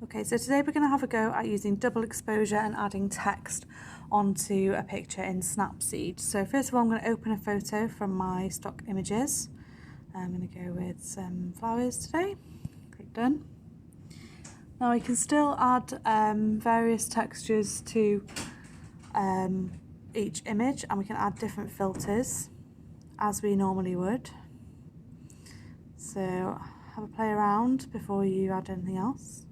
Okay, so today we're going to have a go at using double exposure and adding text onto a picture in Snapseed. So first of all, I'm going to open a photo from my stock images. I'm going to go with some flowers today. Click done. Now I can still add various textures to each image, and we can add different filters as we normally would. So have a play around before you add anything else.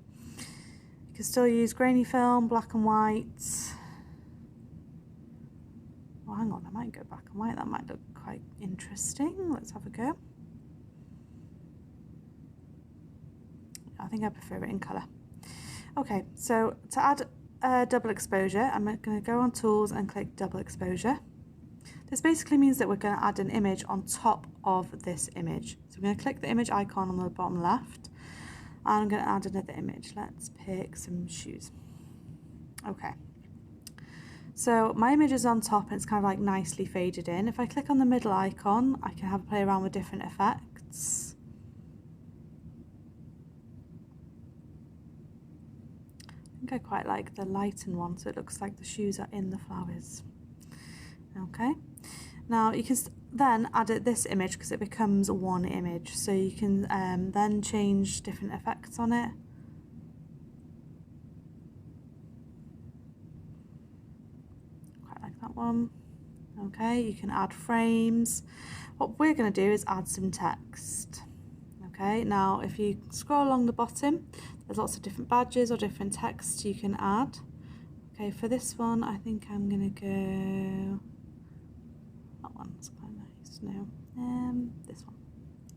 You can still use grainy film, black and white. Oh, hang on, I might go black and white. That might look quite interesting. Let's have a go. I think I prefer it in colour. Okay, so to add double exposure, I'm going to go on Tools and click Double Exposure. This basically means that we're going to add an image on top of this image. So I'm going to click the image icon on the bottom left, and I'm going to add another image. Let's pick some shoes. Okay. So my image is on top and it's kind of like nicely faded in. If I click on the middle icon, I can have a play around with different effects. I think I quite like the lightened one, so it looks like the shoes are in the flowers. Okay. Now you can then add this image because it becomes one image. So you can then change different effects on it. Quite like that one. Okay, you can add frames. What we're going to do is add some text. Okay, now if you scroll along the bottom, there's lots of different badges or different texts you can add. Okay, for this one, I think I'm going to go... That one's quite nice. No, this one.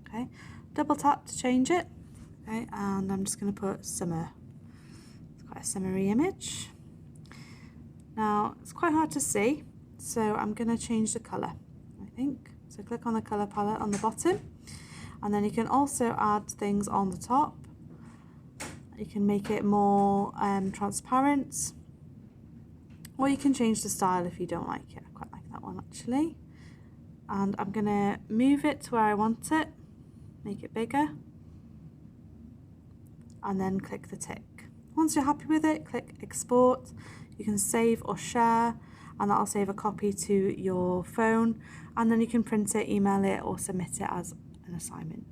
Okay, double tap to change it. Okay, and I'm just going to put summer. It's quite a summery image. Now it's quite hard to see, so I'm going to change the colour, I think. So click on the colour palette on the bottom, and then you can also add things on the top. You can make it more transparent, or you can change the style if you don't like it. I quite like that one actually. And I'm going to move it to where I want it, make it bigger, and then click the tick. Once you're happy with it, click export. You can save or share, and that'll save a copy to your phone, and then you can print it, email it, or submit it as an assignment.